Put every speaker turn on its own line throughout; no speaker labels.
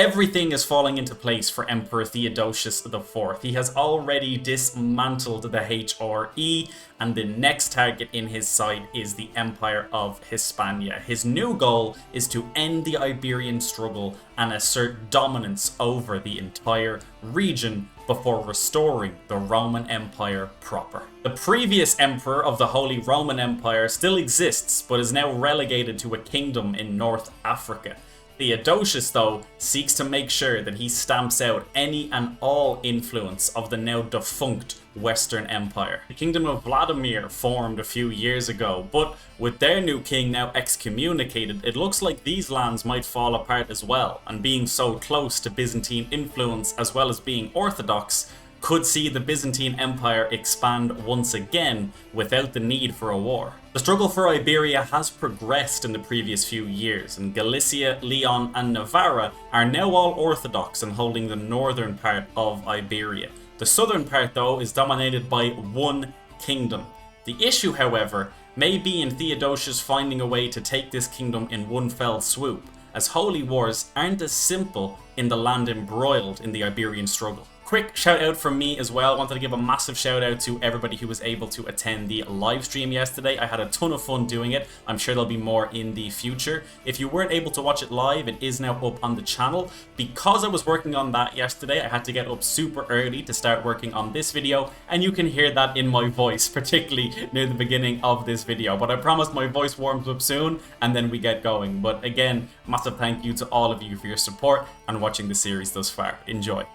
Everything is falling into place for Emperor Theodosius IV. He has already dismantled the HRE, and the next target in his sight is the Empire of Hispania. His new goal is to end the Iberian struggle and assert dominance over the entire region before restoring the Roman Empire proper. The previous emperor of the Holy Roman Empire still exists, but is now relegated to a kingdom in North Africa. Theodosius, though, seeks to make sure that he stamps out any and all influence of the now defunct Western Empire. The Kingdom of Vladimir formed a few years ago, but with their new king now excommunicated, it looks like these lands might fall apart as well, and being so close to Byzantine influence as well as being Orthodox, could see the Byzantine Empire expand once again without the need for a war. The struggle for Iberia has progressed in the previous few years, and Galicia, Leon and Navarra are now all Orthodox and holding the northern part of Iberia. The southern part, though, is dominated by one kingdom. The issue, however, may be in Theodosius finding a way to take this kingdom in one fell swoop, as holy wars aren't as simple in the land embroiled in the Iberian struggle. Quick shout out from me as well. I wanted to give a massive shout out to everybody who was able to attend the live stream yesterday. I had a ton of fun doing it. I'm sure there'll be more in the future. If you weren't able to watch it live, it is now up on the channel. Because I was working on that yesterday, I had to get up super early to start working on this video, and you can hear that in my voice, particularly near the beginning of this video. But I promise my voice warms up soon and then we get going. But again, massive thank you to all of you for your support and watching the series thus far. Enjoy.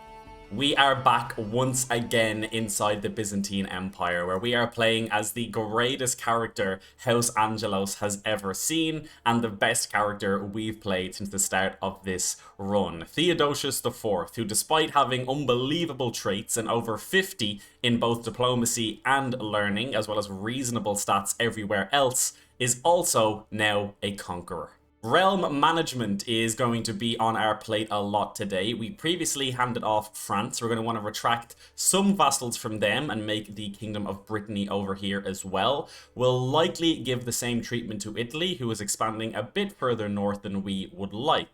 We are back once again inside the Byzantine Empire, where we are playing as the greatest character House Angelos has ever seen, and the best character we've played since the start of this run, Theodosius IV, who, despite having unbelievable traits and over 50 in both diplomacy and learning, as well as reasonable stats everywhere else, is also now a conqueror. Realm management is going to be on our plate a lot today. We previously handed off France. We're going to want to retract some vassals from them and make the Kingdom of Brittany over here as well. We'll likely give the same treatment to Italy, who is expanding a bit further north than we would like.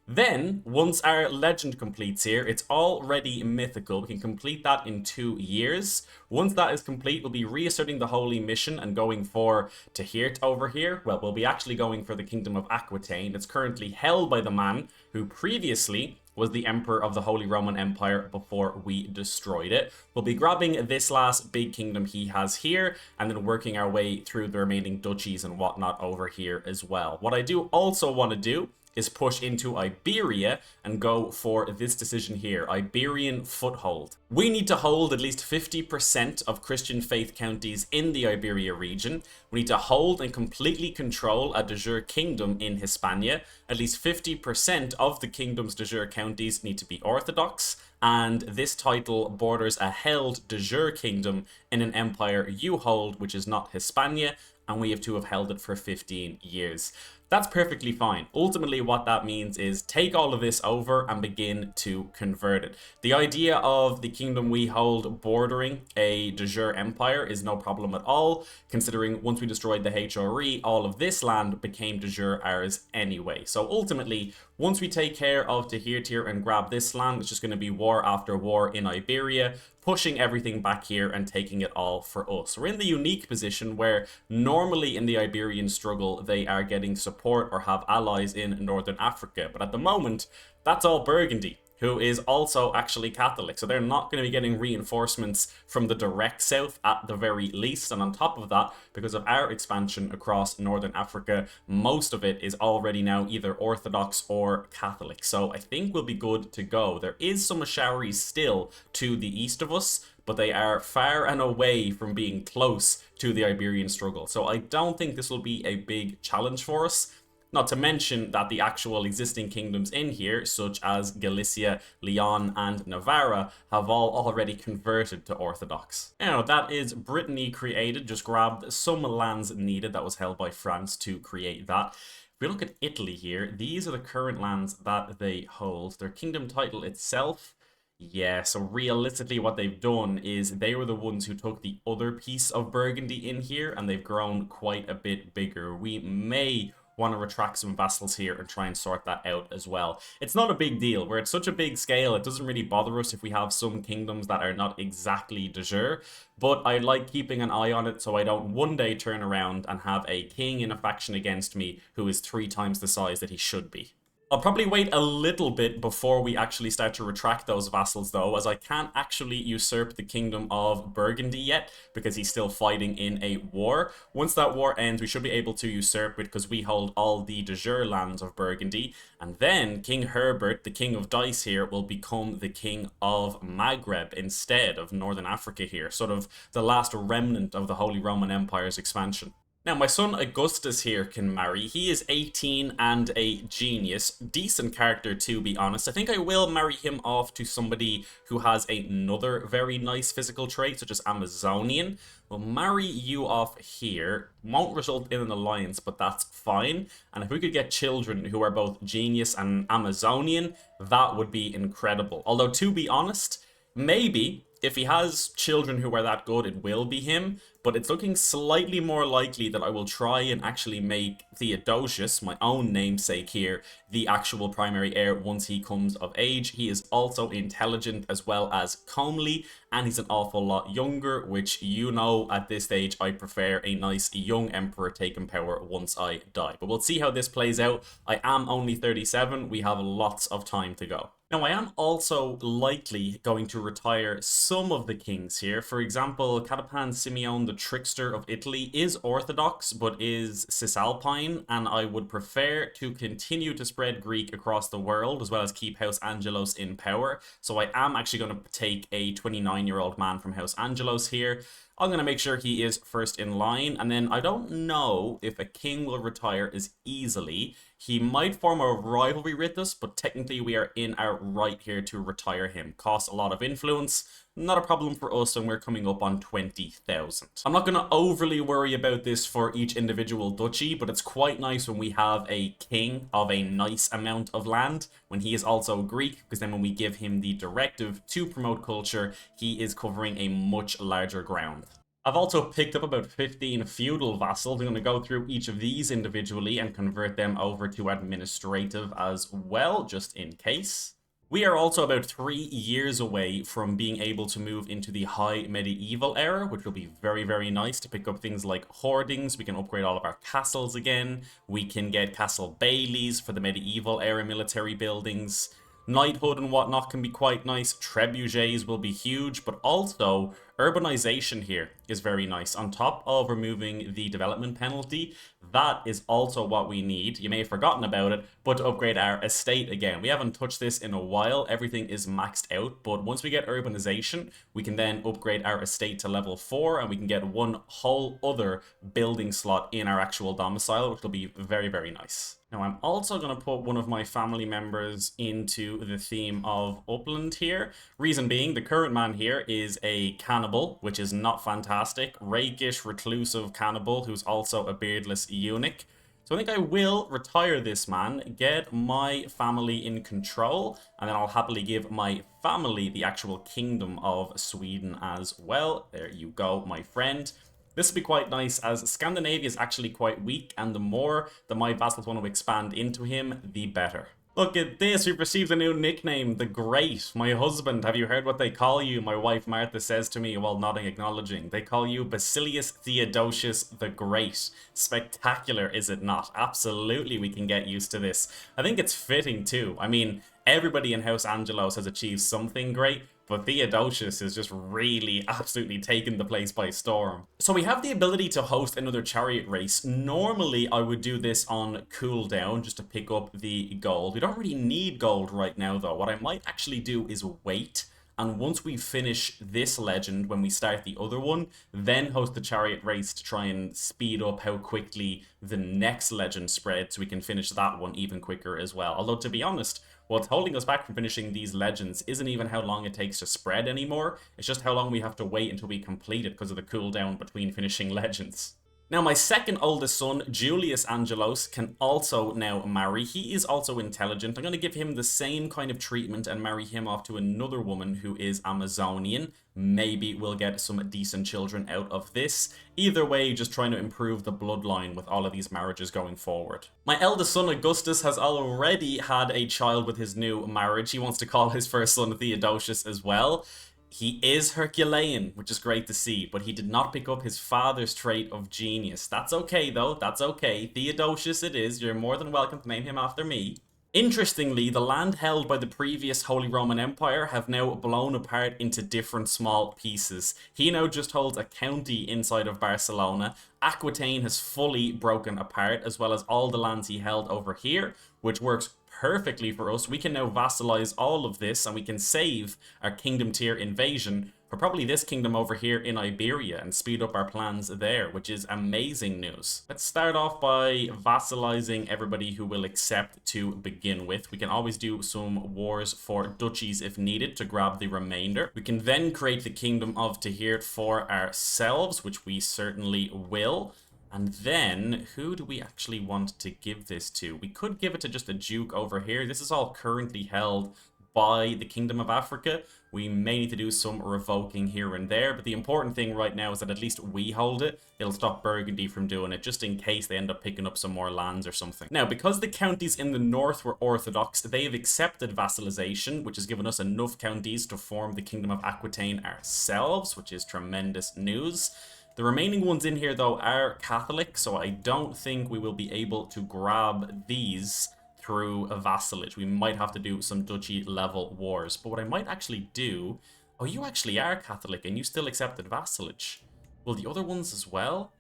Then, once our legend completes here, it's already mythical. We can complete that in 2 years. Once that is complete, we'll be reasserting the Holy Mission and going for Tahirt over here. Well, we'll be actually going for the Kingdom of Aquitaine. It's currently held by the man who previously was the Emperor of the Holy Roman Empire before we destroyed it. We'll be grabbing this last big kingdom he has here and then working our way through the remaining duchies and whatnot over here as well. What I do also want to do is push into Iberia and go for this decision here, Iberian foothold. We need to hold at least 50% of Christian faith counties in the Iberia region. We need to hold and completely control a de jure kingdom in Hispania. At least 50% of the kingdom's de jure counties need to be Orthodox, and this title borders a held de jure kingdom in an empire you hold, which is not Hispania, and we have to have held it for 15 years. That's perfectly fine. Ultimately, what that means is take all of this over and begin to convert it. The idea of the kingdom we hold bordering a de jure empire is no problem at all, considering once we destroyed the HRE, all of this land became de jure ours anyway. So ultimately, once we take care of Tahirt here and grab this land, it's just going to be war after war in Iberia, pushing everything back here and taking it all for us. We're in the unique position where normally in the Iberian struggle, they are getting support or have allies in Northern Africa. But at the moment, that's all Burgundy, who is also actually Catholic. So they're not going to be getting reinforcements from the direct south at the very least. And on top of that, because of our expansion across Northern Africa, most of it is already now either Orthodox or Catholic. So I think we'll be good to go. There is some Asharis still to the east of us, but they are far and away from being close to the Iberian struggle. So I don't think this will be a big challenge for us. Not to mention that the actual existing kingdoms in here, such as Galicia, Leon, and Navarra, have all already converted to Orthodox. Now, that is Brittany created, just grabbed some lands needed that was held by France to create that. If we look at Italy here, these are the current lands that they hold. Their kingdom title itself, yeah, so realistically what they've done is they were the ones who took the other piece of Burgundy in here, and they've grown quite a bit bigger. We may want to retract some vassals here and try and sort that out as well. It's not a big deal. We're at such a big scale, it doesn't really bother us if we have some kingdoms that are not exactly de jure, but I like keeping an eye on it so I don't one day turn around and have a king in a faction against me who is 3 times the size that he should be. I'll probably wait a little bit before we actually start to retract those vassals though, as I can't actually usurp the kingdom of Burgundy yet, because he's still fighting in a war. Once that war ends, we should be able to usurp it, because we hold all the de jure lands of Burgundy, and then King Herbert, the king of dice here, will become the king of Maghreb instead of Northern Africa here, sort of the last remnant of the Holy Roman Empire's expansion. Now, my son Augustus here can marry. He is 18 and a genius. Decent character, to be honest. I think I will marry him off to somebody who has another very nice physical trait, such as Amazonian. We'll marry you off here. Won't result in an alliance, but that's fine. And if we could get children who are both genius and Amazonian, that would be incredible. Although, to be honest, maybe if he has children who are that good, it will be him, but it's looking slightly more likely that I will try and actually make Theodosius, my own namesake here, the actual primary heir once he comes of age. He is also intelligent as well as comely, and he's an awful lot younger, which, you know, at this stage I prefer a nice young emperor taking power once I die. But we'll see how this plays out. I am only 37, we have lots of time to go. Now, I am also likely going to retire some of the kings here. For example, Catapan Simeon the Trickster of Italy is Orthodox, but is Cisalpine, and I would prefer to continue to spread Greek across the world, as well as keep House Angelos in power. So I am actually going to take a 29-year-old man from House Angelos here. I'm going to make sure he is first in line, and then I don't know if a king will retire as easily. He might form a rivalry with us, but technically we are in our right here to retire him. Costs a lot of influence. Not a problem for us, and we're coming up on 20,000. I'm not going to overly worry about this for each individual duchy, but it's quite nice when we have a king of a nice amount of land, when he is also Greek, because then when we give him the directive to promote culture, he is covering a much larger ground. I've also picked up about 15 feudal vassals. I'm going to go through each of these individually and convert them over to administrative as well, just in case. We are also about 3 years away from being able to move into the high medieval era, which will be very, very nice to pick up things like hoardings. We can upgrade all of our castles again. We can get castle baileys for the medieval era military buildings. Knighthood and whatnot can be quite nice. Trebuchets will be huge, but also urbanization here is very nice. On top of removing the development penalty, that is also what we need. You may have forgotten about it, but to upgrade our estate again. We haven't touched this in a while. Everything is maxed out, but once we get urbanization, we can then upgrade our estate to level 4, and we can get one whole other building slot in our actual domicile, which will be very, very nice. Now, I'm also going to put one of my family members into the theme of Upland here. Reason being, the current man here is a cannibal, which is not fantastic. Rakish, reclusive cannibal, who's also a beardless eunuch. So I think I will retire this man, get my family in control, and then I'll happily give my family the actual kingdom of Sweden as well. There you go, my friend. This will be quite nice, as Scandinavia is actually quite weak, and the more that my vassals want to expand into him, the better. Look at this, we've received a new nickname, the Great. My husband, have you heard what they call you? My wife Martha says to me while nodding acknowledging. They call you Basilius Theodosius the Great. Spectacular, is it not? Absolutely, we can get used to this. I think it's fitting too. I mean, everybody in House Angelos has achieved something great, but Theodosius is just really absolutely taken the place by storm. So we have the ability to host another chariot race. Normally, I would do this on cooldown just to pick up the gold. We don't really need gold right now, though. What I might actually do is wait, and once we finish this legend, when we start the other one, then host the chariot race to try and speed up how quickly the next legend spreads, so we can finish that one even quicker as well. Although, to be honest, what's holding us back from finishing these legends isn't even how long it takes to spread anymore. It's just how long we have to wait until we complete it because of the cooldown between finishing legends. Now, my second oldest son, Julius Angelos, can also now marry. He is also intelligent. I'm going to give him the same kind of treatment and marry him off to another woman who is Amazonian. Maybe we'll get some decent children out of this. Either way, just trying to improve the bloodline with all of these marriages going forward. My eldest son, Augustus, has already had a child with his new marriage. He wants to call his first son Theodosius as well. He is Herculean, which is great to see, but he did not pick up his father's trait of genius. That's okay, though. That's okay. Theodosius it is. You're more than welcome to name him after me. Interestingly, the land held by the previous Holy Roman Empire have now blown apart into different small pieces. He now just holds a county inside of Barcelona. Aquitaine has fully broken apart, as well as all the lands he held over here, which works perfectly for us. We can now vassalize all of this, and we can save our kingdom tier invasion for probably this kingdom over here in Iberia and speed up our plans there, which is amazing news. Let's start off by vassalizing everybody who will accept to begin with. We can always do some wars for duchies if needed to grab the remainder. We can then create the kingdom of Tahir for ourselves, which we certainly will. And then, who do we actually want to give this to? We could give it to just a duke over here. This is all currently held by the Kingdom of Africa. We may need to do some revoking here and there, but the important thing right now is that at least we hold it. It'll stop Burgundy from doing it, just in case they end up picking up some more lands or something. Now, because the counties in the north were Orthodox, they've accepted vassalization, which has given us enough counties to form the Kingdom of Aquitaine ourselves, which is tremendous news. The remaining ones in here, though, are Catholic, so I don't think we will be able to grab these through a vassalage. We might have to do some duchy level wars. But what I might actually do... Oh, you actually are Catholic and you still accepted vassalage. Will the other ones as well?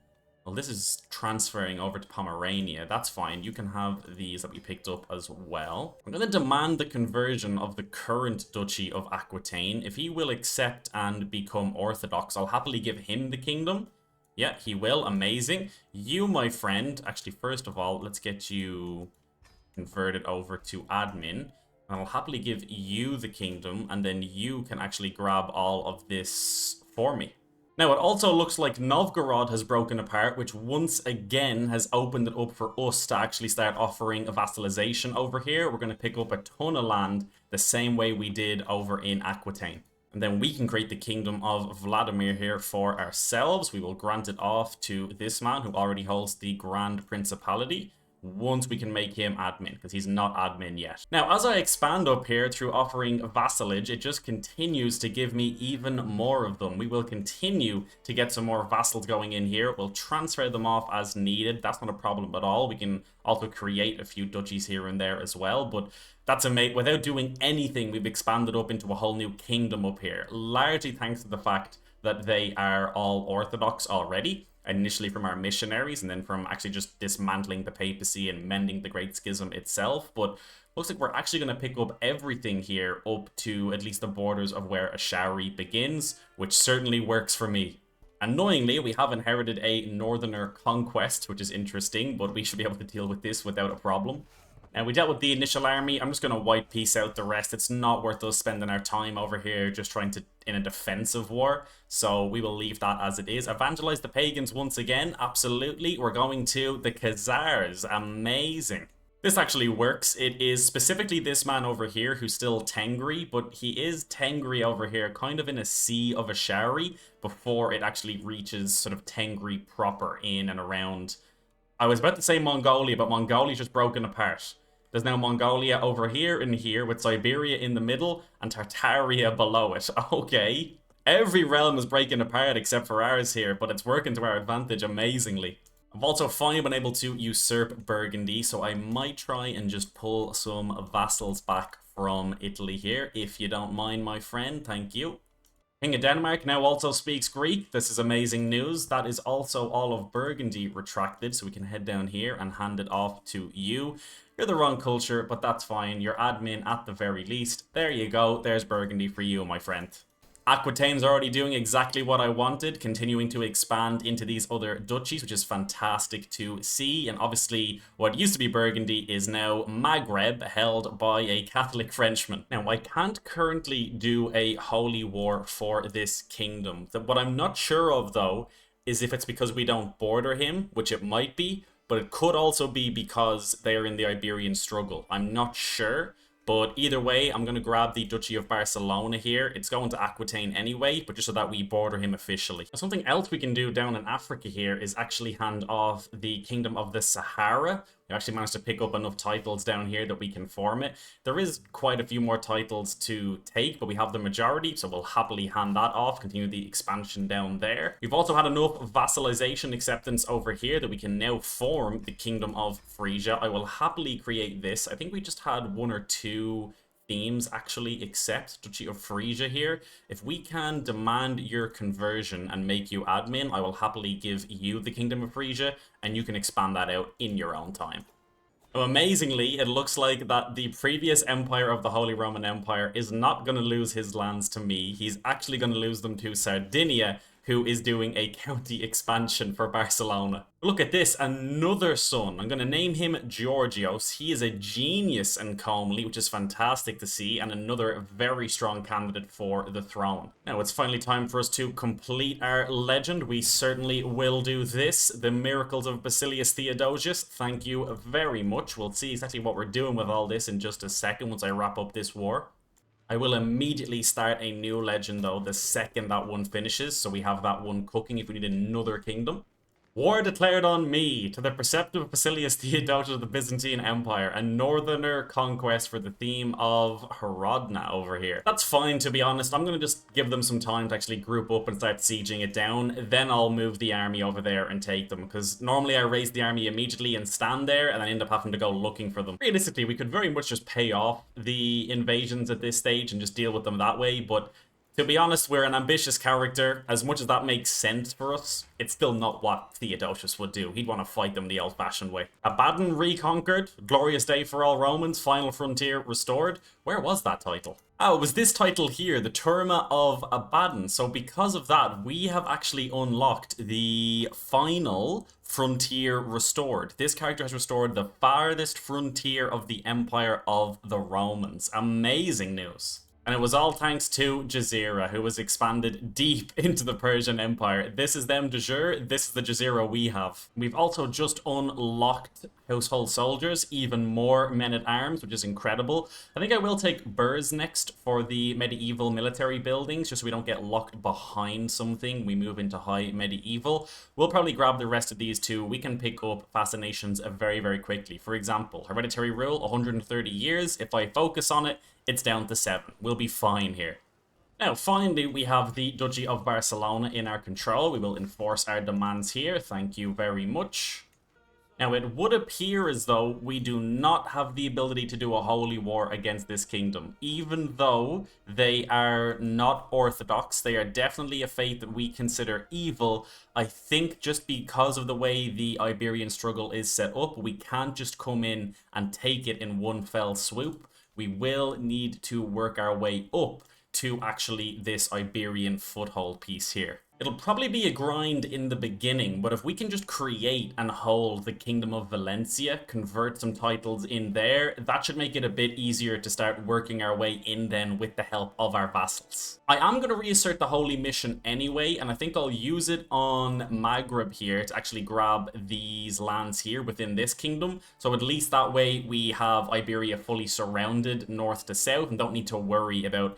Well, this is transferring over to Pomerania. That's fine. You can have these that we picked up as well. I'm going to demand the conversion of the current Duchy of Aquitaine. If he will accept and become Orthodox, I'll happily give him the kingdom. Yeah, he will. Amazing. You, my friend... Actually, first of all, let's get you converted over to admin. And I'll happily give you the kingdom, and then you can actually grab all of this for me. Now, it also looks like Novgorod has broken apart, which once again has opened it up for us to actually start offering a vassalization over here. We're going to pick up a ton of land the same way we did over in Aquitaine. And then we can create the kingdom of Vladimir here for ourselves. We will grant it off to this man who already holds the Grand Principality, once we can make him admin, because he's not admin yet. Now, as I expand up here through offering vassalage, it just continues to give me even more of them. We will continue to get some more vassals going in here. We'll transfer them off as needed. That's not a problem at all. We can also create a few duchies here and there as well, but that's amazing. Without doing anything, we've expanded up into a whole new kingdom up here, largely thanks to the fact that they are all Orthodox already. Initially from our missionaries, and then from actually just dismantling the papacy and mending the Great Schism itself. But looks like we're actually going to pick up everything here up to at least the borders of where Ashari begins, which certainly works for me. Annoyingly, we have inherited a northerner conquest, which is interesting, but we should be able to deal with this without a problem. Now, we dealt with the initial army. I'm just going to white piece out the rest. It's not worth us spending our time over here just trying to, in a defensive war. So we will leave that as it is. Evangelize the pagans once again. Absolutely. We're going to the Khazars. Amazing. This actually works. It is specifically this man over here who's still Tengri, but he is Tengri over here, kind of in a sea of Ashari before it actually reaches sort of Tengri proper in and around. I was about to say Mongolia, but Mongolia's just broken apart. There's now Mongolia over here and here, with Siberia in the middle and Tartaria below it. Okay. Every realm is breaking apart except for ours here, but it's working to our advantage amazingly. I've also finally been able to usurp Burgundy, so I might try and just pull some vassals back from Italy here, if you don't mind, my friend. Thank you. King of Denmark now also speaks Greek. This is amazing news. That is also all of Burgundy retracted, so we can head down here and hand it off to you. You're the wrong culture, but that's fine. You're admin at the very least. There you go. There's Burgundy for you, my friend. Aquitaine's already doing exactly what I wanted, continuing to expand into these other duchies, which is fantastic to see. And obviously, what used to be Burgundy is now Maghreb, held by a Catholic Frenchman. Now, I can't currently do a holy war for this kingdom. What I'm not sure of, though, is if it's because we don't border him, which it might be, but it could also be because they're in the Iberian struggle. I'm not sure, but either way, I'm going to grab the Duchy of Barcelona here. It's going to Aquitaine anyway, but just so that we border him officially. Something else we can do down in Africa here is actually hand off the Kingdom of the Sahara. We actually managed to pick up enough titles down here that we can form it. There is quite a few more titles to take, but we have the majority, so we'll happily hand that off, continue the expansion down there. We've also had enough vassalization acceptance over here that we can now form the Kingdom of Frisia. I will happily create this. I think we just had one or two themes actually accept Duchy of Frisia here. If we can demand your conversion and make you admin, I will happily give you the Kingdom of Frisia, and you can expand that out in your own time. Now, amazingly, it looks like that the previous empire of the Holy Roman Empire is not going to lose his lands to me. He's actually going to lose them to Sardinia, who is doing a county expansion for Barcelona. Look at this, another son. I'm going to name him Georgios. He is a genius and comely, which is fantastic to see, and another very strong candidate for the throne. Now, it's finally time for us to complete our legend. We certainly will do this. The miracles of Basilius Theodosius. Thank you very much. We'll see exactly what we're doing with all this in just a second once I wrap up this war. I will immediately start a new legend, though, the second that one finishes, so we have that one cooking if we need another kingdom. War declared on me, to the preceptive Basilius Theodosius of the Byzantine Empire, a northerner conquest for the theme of Herodna over here. That's fine, to be honest. I'm going to just give them some time to actually group up and start sieging it down. Then I'll move the army over there and take them, because normally I raise the army immediately and stand there, and I end up having to go looking for them. Realistically, we could very much just pay off the invasions at this stage and just deal with them that way, but to be honest, we're an ambitious character. As much as that makes sense for us, it's still not what Theodosius would do. He'd want to fight them the old-fashioned way. Abaddon reconquered, glorious day for all Romans, final frontier restored. Where was that title? Oh, it was this title here, the Terma of Abaddon. So because of that, we have actually unlocked the final frontier restored. This character has restored the farthest frontier of the Empire of the Romans. Amazing news. And it was all thanks to Jazeera, who was expanded deep into the Persian Empire. This is them de jure, this is the Jazeera we have. We've also just unlocked household soldiers, even more men-at-arms, which is incredible. I think I will take Burrs next for the medieval military buildings, just so we don't get locked behind something. We move into high medieval. We'll probably grab the rest of these two. We can pick up fascinations very, very quickly. For example, hereditary rule, 130 years. If I focus on it, it's down to 7. We'll be fine here. Now, finally, we have the Duchy of Barcelona in our control. We will enforce our demands here. Thank you very much. Now, it would appear as though we do not have the ability to do a holy war against this kingdom. Even though they are not orthodox, they are definitely a faith that we consider evil. I think just because of the way the Iberian struggle is set up, we can't just come in and take it in one fell swoop. We will need to work our way up to actually this Iberian foothold piece here. It'll probably be a grind in the beginning, but if we can just create and hold the Kingdom of Valencia, convert some titles in there, that should make it a bit easier to start working our way in then with the help of our vassals. I am going to reassert the Holy Mission anyway, and I think I'll use it on Maghreb here to actually grab these lands here within this kingdom. So at least that way we have Iberia fully surrounded north to south and don't need to worry about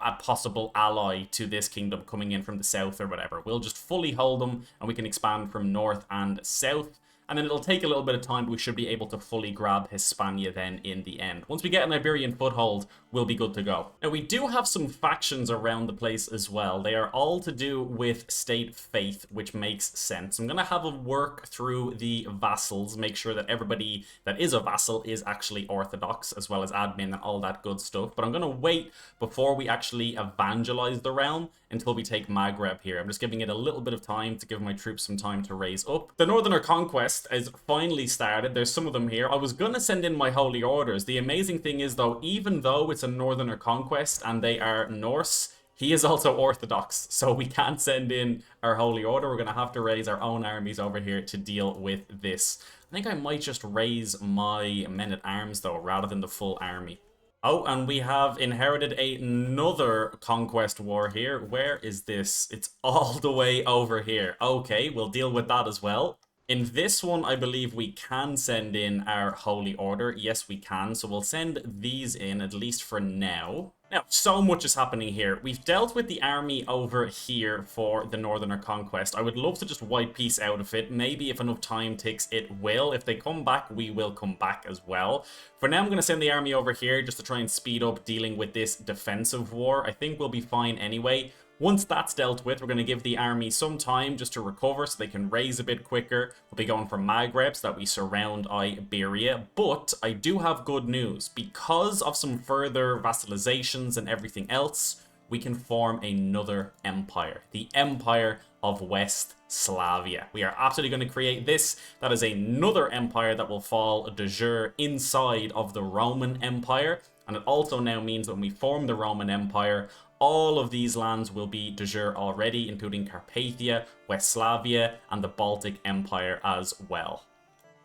a possible ally to this kingdom coming in from the south or whatever. We'll just fully hold them and we can expand from north and south. And then it'll take a little bit of time, but we should be able to fully grab Hispania then in the end. Once we get an Iberian foothold, we'll be good to go. Now, we do have some factions around the place as well. They are all to do with state faith, which makes sense. I'm going to have a work through the vassals, make sure that everybody that is a vassal is actually orthodox, as well as admin and all that good stuff. But I'm going to wait before we actually evangelize the realm until we take Maghreb here. I'm just giving it a little bit of time to give my troops some time to raise up. The Northerner Conquest is finally started. There's some of them here. I was going to send in my Holy Orders. The amazing thing is, though, even though it's a Northerner Conquest and they are Norse, he is also Orthodox, so we can't send in our Holy Order. We're going to have to raise our own armies over here to deal with this. I think I might just raise my men-at-arms, though, rather than the full army. Oh, and we have inherited another conquest war here. Where is this? It's all the way over here. Okay, we'll deal with that as well. In this one, I believe we can send in our Holy Order. Yes, we can. So we'll send these in, at least for now. Now, so much is happening here. We've dealt with the army over here for the Northerner Conquest. I would love to just wipe peace out of it. Maybe if enough time ticks, it will. If they come back, we will come back as well. For now, I'm going to send the army over here just to try and speed up dealing with this defensive war. I think we'll be fine anyway. Once that's dealt with, we're going to give the army some time just to recover so they can raise a bit quicker. We'll be going for Maghreb so that we surround Iberia. But I do have good news. Because of some further vassalizations and everything else, we can form another empire. The Empire of West Slavia. We are absolutely going to create this. That is another empire that will fall de jure inside of the Roman Empire. And it also now means when we form the Roman Empire, all of these lands will be de jure already, including Carpathia, West Slavia, and the Baltic Empire as well.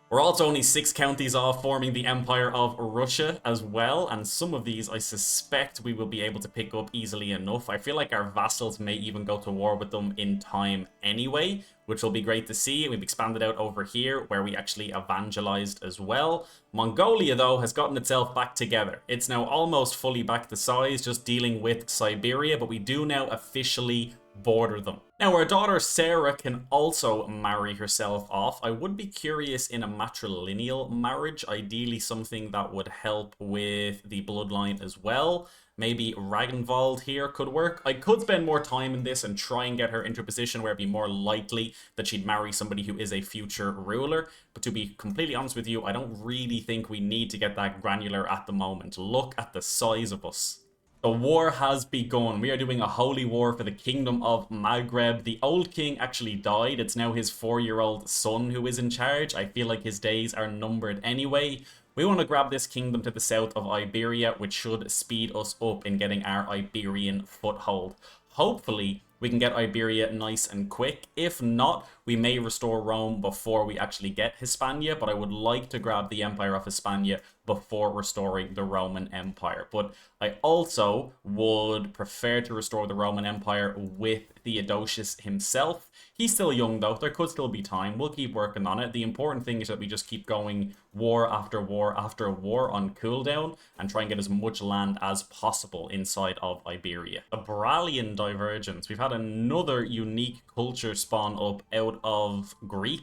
We're also only 6 counties off forming the Empire of Russia as well, and some of these I suspect we will be able to pick up easily enough. I feel like our vassals may even go to war with them in time anyway, which will be great to see. We've expanded out over here where we actually evangelized as well. Mongolia, though, has gotten itself back together. It's now almost fully back to size, just dealing with Siberia, but we do now officially border them. Now, our daughter Sarah can also marry herself off. I would be curious in a matrilineal marriage, ideally something that would help with the bloodline as well. Maybe Ragnvald here could work. I could spend more time in this and try and get her into a position where it'd be more likely that she'd marry somebody who is a future ruler. But to be completely honest with you, I don't really think we need to get that granular at the moment. Look at the size of us. The war has begun. We are doing a holy war for the kingdom of Maghreb. The old king actually died. It's now his 4-year-old son who is in charge. I feel like his days are numbered anyway. We want to grab this kingdom to the south of Iberia, which should speed us up in getting our Iberian foothold. Hopefully, we can get Iberia nice and quick. If not, we may restore Rome before we actually get Hispania, but I would like to grab the Empire of Hispania before restoring the Roman Empire. But I also would prefer to restore the Roman Empire with Theodosius himself. He's still young though, there could still be time. We'll keep working on it. The important thing is that we just keep going war after war after war on cooldown and try and get as much land as possible inside of Iberia. A Bralian divergence. We've had another unique culture spawn up out of Greek.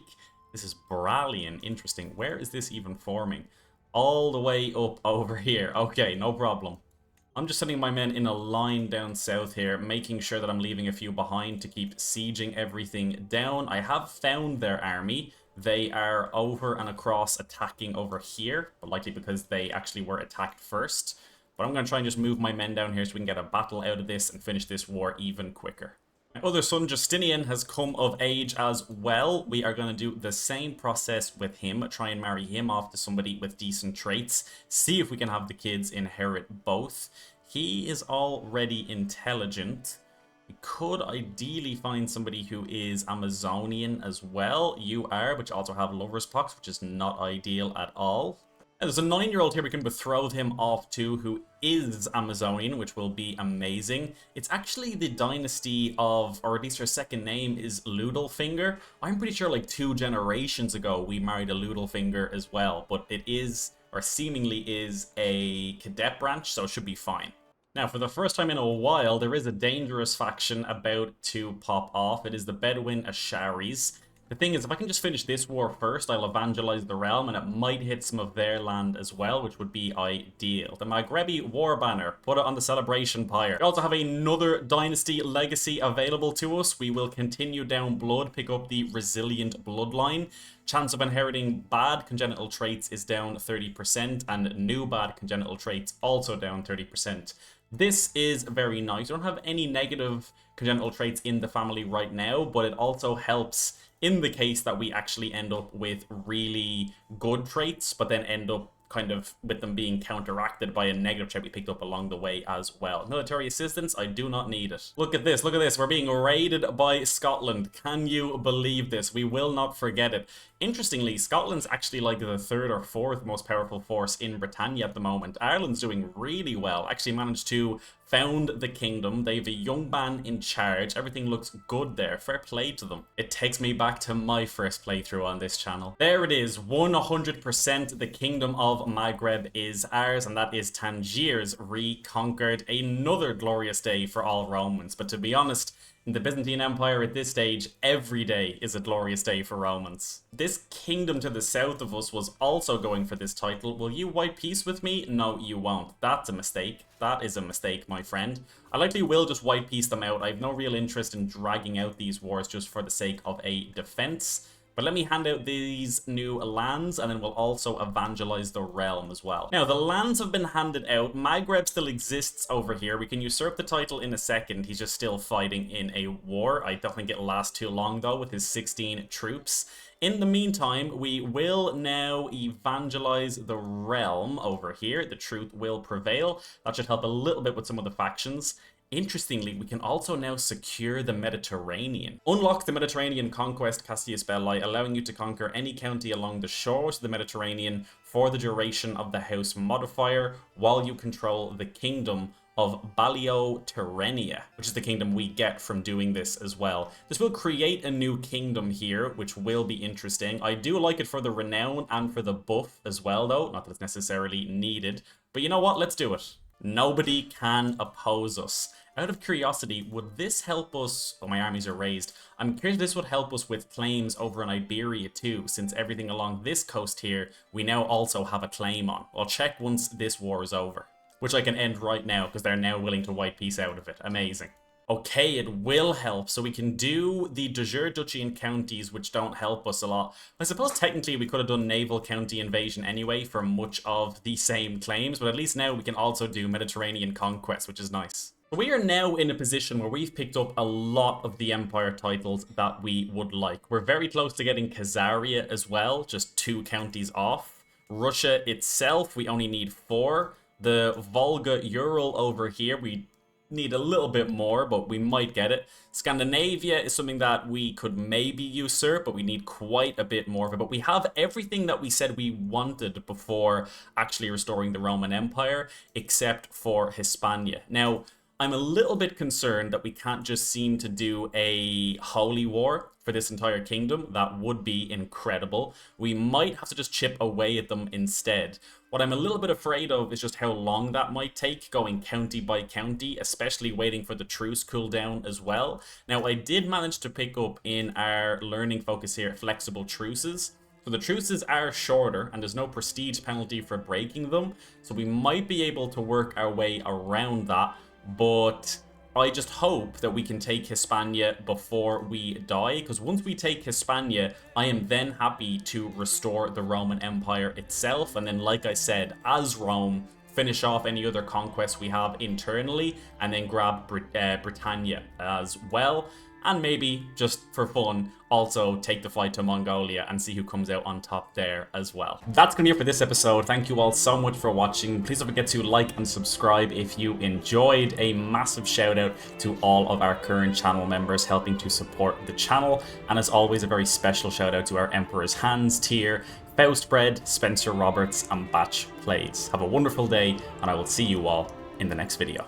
This is Bralian. Interesting. Where is this even forming? All the way up over here. Okay, no problem. I'm just sending my men in a line down south here, making sure that I'm leaving a few behind to keep sieging everything down. I have found their army. They are over and across attacking over here, but likely because they actually were attacked first. But I'm going to try and just move my men down here so we can get a battle out of this and finish this war even quicker. My other son, Justinian, has come of age as well. We are going to do the same process with him, try and marry him off to somebody with decent traits, see if we can have the kids inherit both. He is already intelligent. We could ideally find somebody who is Amazonian as well. You are, but you also have lover's pox, which is not ideal at all. And there's a 9-year-old here we can betroth him off to who is Amazonian, which will be amazing. It's actually the dynasty of, or at least her second name is Ludelfinger. I'm pretty sure like 2 generations ago we married a Ludelfinger as well, but it is, or seemingly is, a cadet branch, so it should be fine. Now, for the first time in a while, there is a dangerous faction about to pop off. It is the Bedouin Asharis. The thing is, if I can just finish this war first, I'll evangelize the realm, and it might hit some of their land as well, which would be ideal. The Maghrebi War Banner, put it on the celebration pyre. We also have another dynasty legacy available to us. We will continue down blood, pick up the resilient bloodline. Chance of inheriting bad congenital traits is down 30%, and new bad congenital traits also down 30%. This is very nice. We don't have any negative congenital traits in the family right now, but it also helps in the case that we actually end up with really good traits, but then end up kind of with them being counteracted by a negative trait we picked up along the way as well. Military assistance, I do not need it. Look at this, we're being raided by Scotland. Can you believe this? We will not forget it. Interestingly, Scotland's actually like the third or fourth most powerful force in Britannia at the moment. Ireland's doing really well, actually managed to found the kingdom. They have a young man in charge. Everything looks good there. Fair play to them. It takes me back to my first playthrough on this channel. There it is, 100% the kingdom of Maghreb is ours, and that is Tangiers reconquered. Another glorious day for all Romans, but to be honest, in the Byzantine Empire at this stage, every day is a glorious day for Romans. This kingdom to the south of us was also going for this title. Will you white peace with me? No, you won't. That's a mistake. That is a mistake, my friend. I likely will just white peace them out. I have no real interest in dragging out these wars just for the sake of a defense. But let me hand out these new lands, and then we'll also evangelize the realm as well. Now, the lands have been handed out. Maghreb still exists over here. We can usurp the title in a second. He's just still fighting in a war. I don't think it'll last too long, though, with his 16 troops. In the meantime, we will now evangelize the realm over here. The truth will prevail. That should help a little bit with some of the factions. Interestingly, we can also now secure the Mediterranean. Unlock the Mediterranean Conquest Cassius Belli, allowing you to conquer any county along the shores of the Mediterranean for the duration of the House modifier, while you control the kingdom of Balio-Terrenia, which is the kingdom we get from doing this as well. This will create a new kingdom here, which will be interesting. I do like it for the renown and for the buff as well, though. Not that it's necessarily needed. But you know what? Let's do it. Nobody can oppose us. Out of curiosity, would this help us... Oh, my armies are raised. I'm curious if this would help us with claims over in Iberia too, since everything along this coast here, we now also have a claim on. I'll check once this war is over, which I can end right now because they're now willing to white peace out of it. Amazing. Okay, it will help, so we can do the de jure duchy and counties, which don't help us a lot. I suppose technically we could have done naval county invasion anyway for much of the same claims, but at least now we can also do Mediterranean conquest, which is nice. We are now in a position where we've picked up a lot of the empire titles that we would like. We're very close to getting Khazaria as well, just 2 counties off. Russia itself, we only need 4. The Volga-Ural over here, we need a little bit more, but we might get it. Scandinavia is something that we could maybe usurp, but we need quite a bit more of it. But we have everything that we said we wanted before actually restoring the Roman Empire, except for Hispania. Now, I'm a little bit concerned that we can't just seem to do a holy war for this entire kingdom. That would be incredible. We might have to just chip away at them instead. What I'm a little bit afraid of is just how long that might take, going county by county, especially waiting for the truce cooldown as well. Now, I did manage to pick up in our learning focus here flexible truces. So the truces are shorter and there's no prestige penalty for breaking them. So we might be able to work our way around that. But I just hope that we can take Hispania before we die, because once we take Hispania, I am then happy to restore the Roman Empire itself, and then, like I said, as Rome, finish off any other conquests we have internally, and then grab Britannia as well. And maybe, just for fun, also take the flight to Mongolia and see who comes out on top there as well. That's going to be it for this episode. Thank you all so much for watching. Please don't forget to like and subscribe if you enjoyed. A massive shout out to all of our current channel members helping to support the channel. And as always, a very special shout out to our Emperor's Hands tier, Faustbread, Spencer Roberts, and Batch Plays. Have a wonderful day, and I will see you all in the next video.